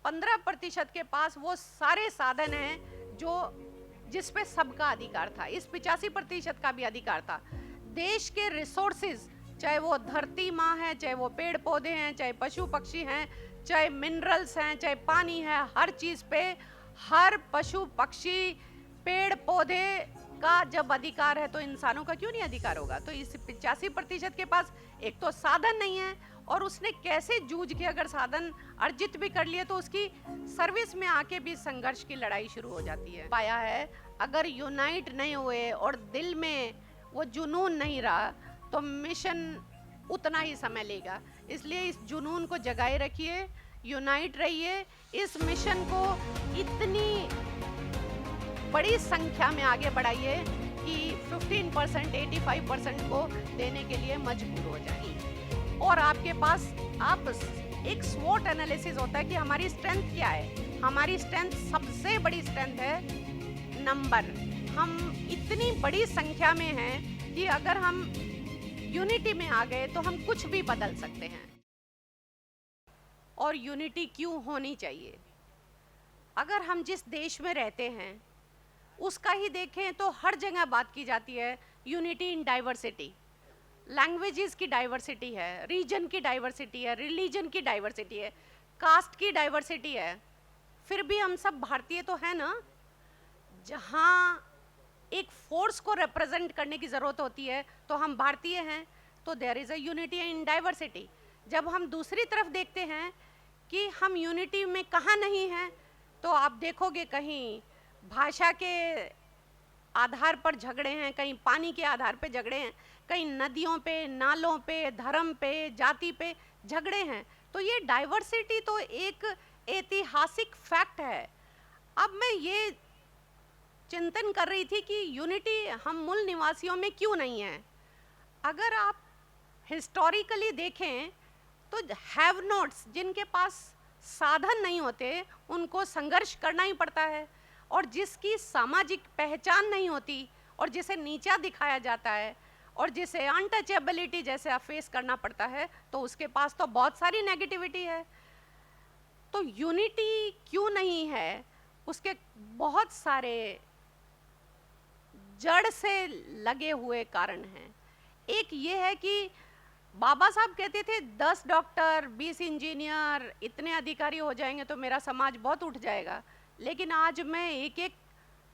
15% के पास वो सारे साधन हैं जो जिस पे सबका अधिकार था, इस 85% का भी अधिकार था। देश के रिसोर्सेज, चाहे वो धरती माँ है, चाहे वो पेड़ पौधे हैं, चाहे पशु पक्षी हैं, चाहे मिनरल्स हैं, चाहे पानी है, हर चीज पे हर पशु पक्षी पेड़ पौधे का जब अधिकार है तो इंसानों का क्यों नहीं अधिकार होगा। तो इस 85% के पास एक तो साधन नहीं है, और उसने कैसे जूझ के अगर साधन अर्जित भी कर लिए तो उसकी सर्विस में आके भी संघर्ष की लड़ाई शुरू हो जाती है। पाया है अगर यूनाइट नहीं हुए और दिल में वो जुनून नहीं रहा तो मिशन उतना ही समय लेगा। इसलिए इस जुनून को जगाए रखिए, यूनाइट रहिए, इस मिशन को इतनी बड़ी संख्या में आगे बढ़ाइए कि 15% 85% को देने के लिए मजबूर हो जाए। और आपके पास आप एक स्वॉट एनालिसिस होता है कि हमारी स्ट्रेंथ क्या है। हमारी स्ट्रेंथ, सबसे बड़ी स्ट्रेंथ है नंबर। हम इतनी बड़ी संख्या में हैं कि अगर हम यूनिटी में आ गए तो हम कुछ भी बदल सकते हैं। और यूनिटी क्यों होनी चाहिए? अगर हम जिस देश में रहते हैं उसका ही देखें तो हर जगह बात की जाती है यूनिटी इन डाइवर्सिटी। लैंग्वेजेस की डाइवर्सिटी है, रीजन की डाइवर्सिटी है, रिलीजन की डाइवर्सिटी है, कास्ट की डाइवर्सिटी है, फिर भी हम सब भारतीय तो है ना। जहाँ एक फोर्स को रिप्रेजेंट करने की ज़रूरत होती है तो हम भारतीय हैं, तो there is a unity in diversity. जब हम दूसरी तरफ देखते हैं कि हम यूनिटी में कहाँ नहीं हैं, तो आप देखोगे कहीं भाषा के आधार पर झगड़े हैं, कहीं पानी के आधार पे झगड़े हैं, कहीं नदियों पे, नालों पे, धर्म पे, जाति पे झगड़े हैं। तो ये डाइवर्सिटी तो एक ऐतिहासिक फैक्ट है। अब मैं ये चिंतन कर रही थी कि यूनिटी हम मूल निवासियों में क्यों नहीं है। अगर आप हिस्टोरिकली देखें तो हैव नॉट्स, जिनके पास साधन नहीं होते, उनको संघर्ष करना ही पड़ता है। और जिसकी सामाजिक पहचान नहीं होती और जिसे नीचा दिखाया जाता है और जिसे अनटचेबिलिटी जैसे फेस करना पड़ता है, तो उसके पास तो बहुत सारी नेगेटिविटी है। तो यूनिटी क्यों नहीं है, उसके बहुत सारे जड़ से लगे हुए कारण हैं। एक ये है कि बाबा साहब कहते थे 10 डॉक्टर, 20 इंजीनियर, इतने अधिकारी हो जाएंगे तो मेरा समाज बहुत उठ जाएगा। लेकिन आज मैं एक एक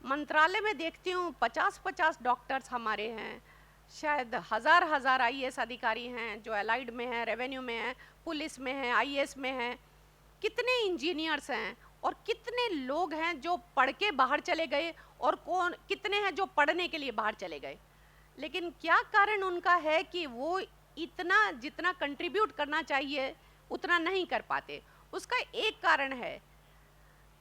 मंत्रालय में देखती हूँ 50-50 डॉक्टर्स हमारे हैं, शायद हज़ार आईएएस अधिकारी हैं जो एलाइड में हैं, रेवेन्यू में हैं, पुलिस में हैं, आईएएस में हैं, कितने इंजीनियर्स हैं और कितने लोग हैं जो पढ़ के बाहर चले गए और कौन कितने हैं जो पढ़ने के लिए बाहर चले गए। लेकिन क्या कारण उनका है कि वो इतना जितना कंट्रीब्यूट करना चाहिए उतना नहीं कर पाते? उसका एक कारण है,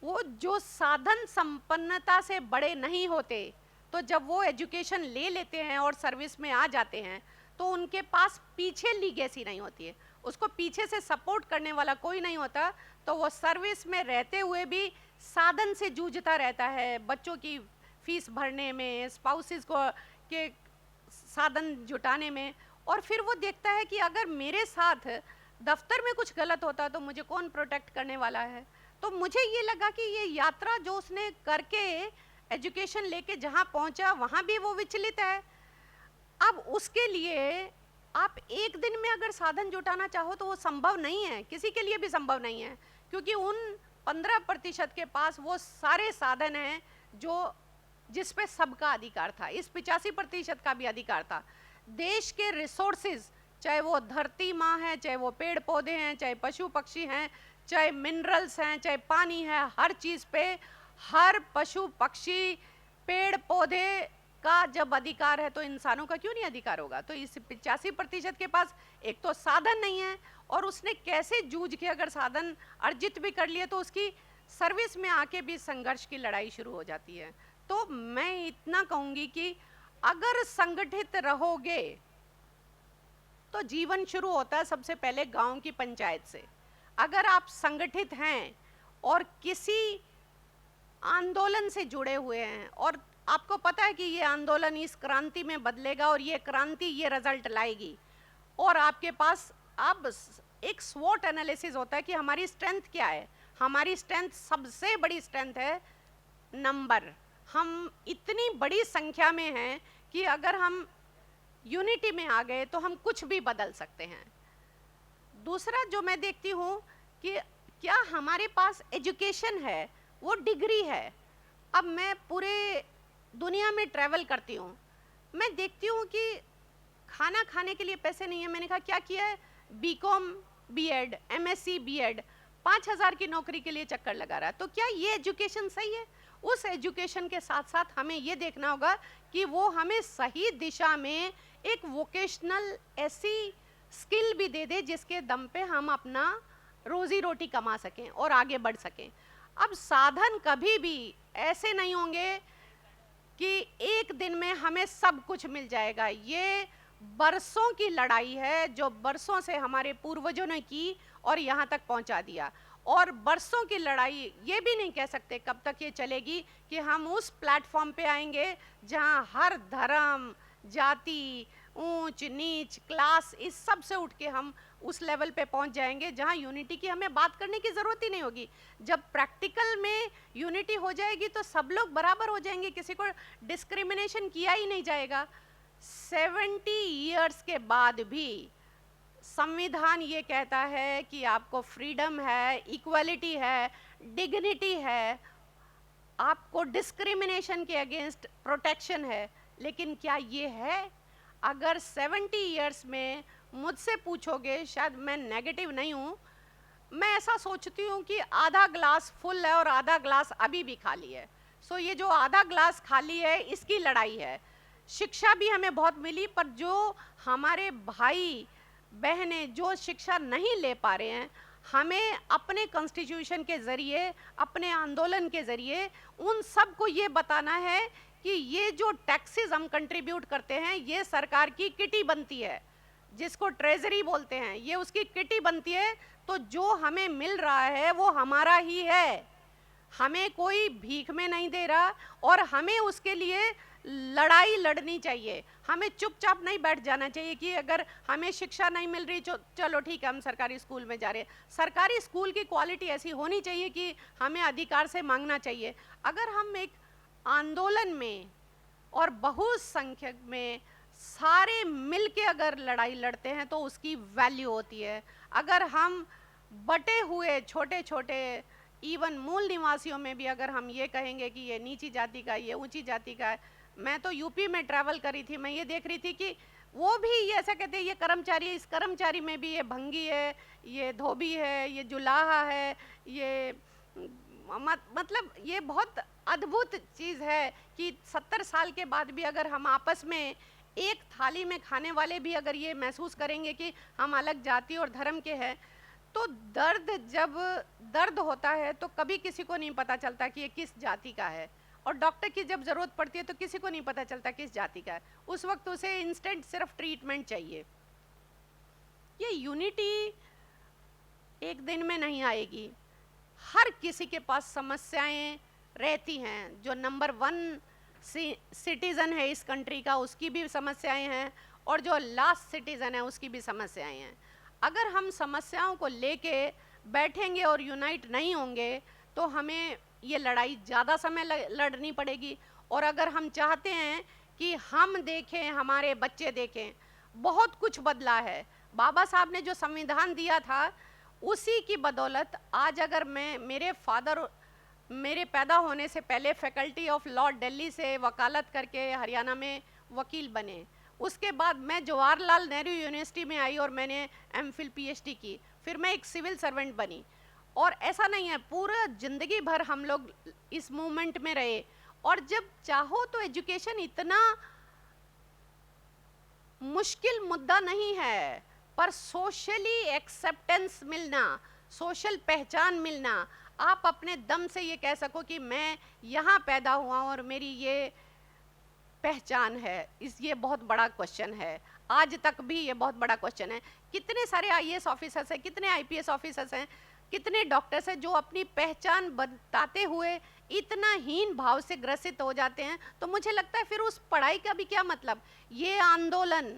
वो जो साधन संपन्नता से बड़े नहीं होते, तो जब वो एजुकेशन ले लेते हैं और सर्विस में आ जाते हैं तो उनके पास पीछे लीगेसी नहीं होती है, उसको पीछे से सपोर्ट करने वाला कोई नहीं होता, तो वो सर्विस में रहते हुए भी साधन से जूझता रहता है, बच्चों की फीस भरने में, स्पाउसेस को के साधन जुटाने में। और फिर वो देखता है कि अगर मेरे साथ दफ्तर में कुछ गलत होता तो मुझे कौन प्रोटेक्ट करने वाला है। तो मुझे ये लगा कि ये यात्रा जो उसने करके एजुकेशन लेके जहाँ पहुँचा वहाँ भी वो विचलित है। अब उसके लिए आप एक दिन में अगर साधन जुटाना चाहो तो वो संभव नहीं है, किसी के लिए भी संभव नहीं है, क्योंकि उन 15% के पास वो सारे साधन हैं जो जिस पे सबका अधिकार था, इस 85% का भी अधिकार था। देश के रिसोर्सेज, चाहे वो धरती माँ है, चाहे वो पेड़ पौधे हैं, चाहे पशु पक्षी हैं, चाहे मिनरल्स हैं, चाहे पानी है, हर चीज़ पे हर पशु पक्षी पेड़ पौधे का जब अधिकार है तो इंसानों का क्यों नहीं अधिकार होगा। तो इस 85% के पास एक तो साधन नहीं है, और उसने कैसे जूझ के अगर साधन अर्जित भी कर लिए तो उसकी सर्विस में आके भी संघर्ष की लड़ाई शुरू हो जाती है। तो मैं इतना कहूँगी कि अगर संगठित रहोगे तो जीवन शुरू होता है सबसे पहले गांव की पंचायत से। अगर आप संगठित हैं और किसी आंदोलन से जुड़े हुए हैं और आपको पता है कि ये आंदोलन इस क्रांति में बदलेगा और ये क्रांति ये रिजल्ट लाएगी, और आपके पास अब एक स्वॉट एनालिसिस होता है कि हमारी स्ट्रेंथ क्या है, हमारी स्ट्रेंथ, सबसे बड़ी स्ट्रेंथ है नंबर। हम इतनी बड़ी संख्या में हैं कि अगर हम यूनिटी में आ गए तो हम कुछ भी बदल सकते हैं। दूसरा जो मैं देखती हूँ कि क्या हमारे पास एजुकेशन है, वो डिग्री है। अब मैं पूरे दुनिया में ट्रैवल करती हूँ, मैं देखती हूँ कि खाना खाने के लिए पैसे नहीं है। मैंने कहा क्या किया है, बीकॉम बीएड, एमएससी बीएड, 5,000 की नौकरी के लिए चक्कर लगा रहा है। तो क्या ये एजुकेशन सही है? उस एजुकेशन के साथ साथ हमें ये देखना होगा कि वो हमें सही दिशा में एक वोकेशनल ऐसी स्किल भी दे दे जिसके दम पे हम अपना रोजी रोटी कमा सकें और आगे बढ़ सकें। अब साधन कभी भी ऐसे नहीं होंगे कि एक दिन में हमें सब कुछ मिल जाएगा। ये बरसों की लड़ाई है जो बरसों से हमारे पूर्वजों ने की और यहाँ तक पहुँचा दिया। और बरसों की लड़ाई ये भी नहीं कह सकते कब तक ये चलेगी कि हम उस प्लेटफॉर्म पे आएंगे जहाँ हर धर्म, जाति, ऊंच नीच, क्लास, इस सब से उठ के हम उस लेवल पे पहुंच जाएंगे जहां यूनिटी की हमें बात करने की ज़रूरत ही नहीं होगी। जब प्रैक्टिकल में यूनिटी हो जाएगी तो सब लोग बराबर हो जाएंगे, किसी को डिस्क्रिमिनेशन किया ही नहीं जाएगा। 70 इयर्स के बाद भी संविधान ये कहता है कि आपको फ्रीडम है, इक्वलिटी है, डिग्निटी है, आपको डिस्क्रिमिनेशन के अगेंस्ट प्रोटेक्शन है। लेकिन क्या ये है? अगर 70 इयर्स में मुझसे पूछोगे, शायद मैं नेगेटिव नहीं हूँ, मैं ऐसा सोचती हूँ कि आधा ग्लास फुल है और आधा ग्लास अभी भी खाली है। सो ये जो आधा ग्लास खाली है इसकी लड़ाई है। शिक्षा भी हमें बहुत मिली, पर जो हमारे भाई बहनें जो शिक्षा नहीं ले पा रहे हैं, हमें अपने कॉन्स्टिट्यूशन के ज़रिए, अपने आंदोलन के ज़रिए उन सब को ये बताना है कि ये जो टैक्सेस हम कंट्रीब्यूट करते हैं ये सरकार की किटी बनती है, जिसको ट्रेजरी बोलते हैं, ये उसकी किटी बनती है। तो जो हमें मिल रहा है वो हमारा ही है, हमें कोई भीख में नहीं दे रहा और हमें उसके लिए लड़ाई लड़नी चाहिए। हमें चुपचाप नहीं बैठ जाना चाहिए कि अगर हमें शिक्षा नहीं मिल रही चलो ठीक है हम सरकारी स्कूल में जा रहे हैं। सरकारी स्कूल की क्वालिटी ऐसी होनी चाहिए कि हमें अधिकार से मांगना चाहिए। अगर हम एक आंदोलन में और बहुसंख्यक में सारे मिल के अगर लड़ाई लड़ते हैं तो उसकी वैल्यू होती है। अगर हम बटे हुए छोटे छोटे इवन मूल निवासियों में भी अगर हम ये कहेंगे कि ये नीची जाति का, ये ऊंची जाति का है। मैं तो यूपी में ट्रैवल करी थी, मैं ये देख रही थी कि वो भी ये ऐसा कहते हैं ये कर्मचारी है, इस कर्मचारी में भी ये भंगी है, ये धोबी है, ये जुलाहा है, ये मतलब ये बहुत अद्भुत चीज़ है कि 70 साल के बाद भी अगर हम आपस में एक थाली में खाने वाले भी अगर ये महसूस करेंगे कि हम अलग जाति और धर्म के हैं, तो जब दर्द होता है तो कभी किसी को नहीं पता चलता कि ये किस जाति का है, और डॉक्टर की जब ज़रूरत पड़ती है तो किसी को नहीं पता चलता किस जाति का है। उस वक्त उसे इंस्टेंट सिर्फ ट्रीटमेंट चाहिए। ये यूनिटी एक दिन में नहीं आएगी, हर किसी के पास समस्याएं रहती हैं। जो नंबर 1 सिटीज़न है इस कंट्री का उसकी भी समस्याएं हैं, और जो लास्ट सिटीज़न है उसकी भी समस्याएं हैं। अगर हम समस्याओं को लेके बैठेंगे और यूनाइट नहीं होंगे तो हमें ये लड़ाई ज़्यादा समय लड़नी पड़ेगी। और अगर हम चाहते हैं कि हम देखें, हमारे बच्चे देखें, बहुत कुछ बदला है। बाबा साहब ने जो संविधान दिया था उसी की बदौलत आज अगर मेरे फादर मेरे पैदा होने से पहले फैकल्टी ऑफ लॉ दिल्ली से वकालत करके हरियाणा में वकील बने, उसके बाद मैं जवाहरलाल नेहरू यूनिवर्सिटी में आई और मैंने एमफिल पीएचडी की, फिर मैं एक सिविल सर्वेंट बनी। और ऐसा नहीं है, पूरा ज़िंदगी भर हम लोग इस मूवमेंट में रहे। और जब चाहो तो एजुकेशन इतना मुश्किल मुद्दा नहीं है, पर सोशली एक्सेप्टेंस मिलना, सोशल पहचान मिलना, आप अपने दम से ये कह सको कि मैं यहाँ पैदा हुआ और मेरी ये पहचान है, ये बहुत बड़ा क्वेश्चन है। आज तक भी ये बहुत बड़ा क्वेश्चन है। कितने सारे आईएएस ऑफिसर्स हैं, कितने आईपीएस ऑफिसर्स हैं, कितने डॉक्टर्स हैं जो अपनी पहचान बताते हुए इतना हीन भाव से ग्रसित हो जाते हैं। तो मुझे लगता है फिर उस पढ़ाई का भी क्या मतलब। ये आंदोलन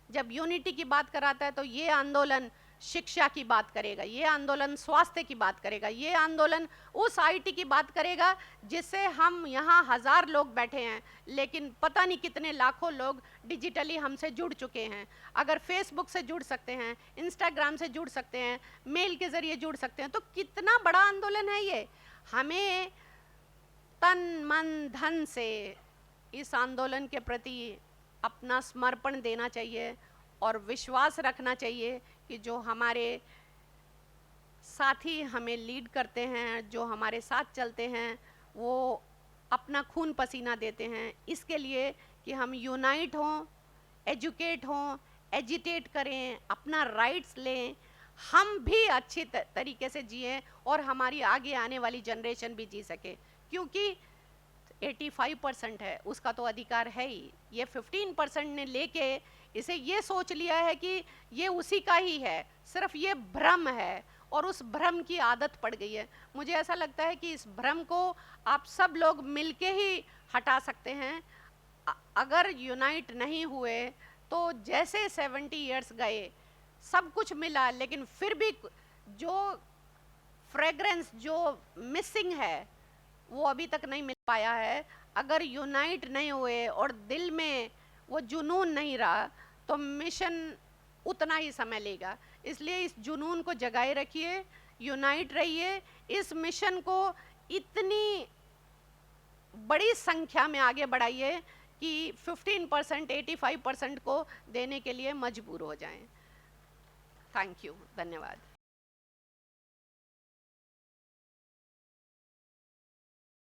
जब यूनिटी की बात कराता है तो ये आंदोलन शिक्षा की बात करेगा, ये आंदोलन स्वास्थ्य की बात करेगा, ये आंदोलन उस आईटी की बात करेगा जिससे हम यहाँ 1000 लोग बैठे हैं, लेकिन पता नहीं कितने लाखों लोग डिजिटली हमसे जुड़ चुके हैं। अगर फेसबुक से जुड़ सकते हैं, इंस्टाग्राम से जुड़ सकते हैं, मेल के ज़रिए जुड़ सकते हैं, तो कितना बड़ा आंदोलन है ये। हमें तन मन धन से इस आंदोलन के प्रति अपना समर्पण देना चाहिए और विश्वास रखना चाहिए कि जो हमारे साथी हमें लीड करते हैं, जो हमारे साथ चलते हैं, वो अपना खून पसीना देते हैं इसके लिए कि हम यूनाइट हों, एजुकेट हों, एजिटेट करें, अपना राइट्स लें, हम भी अच्छी तरीके से जिएं और हमारी आगे आने वाली जनरेशन भी जी सके। क्योंकि 85% है, उसका तो अधिकार है ही। ये 15% ने लेके इसे ये सोच लिया है कि ये उसी का ही है, सिर्फ ये भ्रम है और उस भ्रम की आदत पड़ गई है। मुझे ऐसा लगता है कि इस भ्रम को आप सब लोग मिलके ही हटा सकते हैं। अगर यूनाइट नहीं हुए तो जैसे 70 इयर्स गए, सब कुछ मिला, लेकिन फिर भी जो फ्रेग्रेंस जो मिसिंग है वो अभी तक नहीं मिल पाया है। अगर यूनाइट नहीं हुए और दिल में वो जुनून नहीं रहा तो मिशन उतना ही समय लेगा। इसलिए इस जुनून को जगाए रखिए, यूनाइट रहिए, इस मिशन को इतनी बड़ी संख्या में आगे बढ़ाइए कि 15% 85% को देने के लिए मजबूर हो जाएं। थैंक यू, धन्यवाद।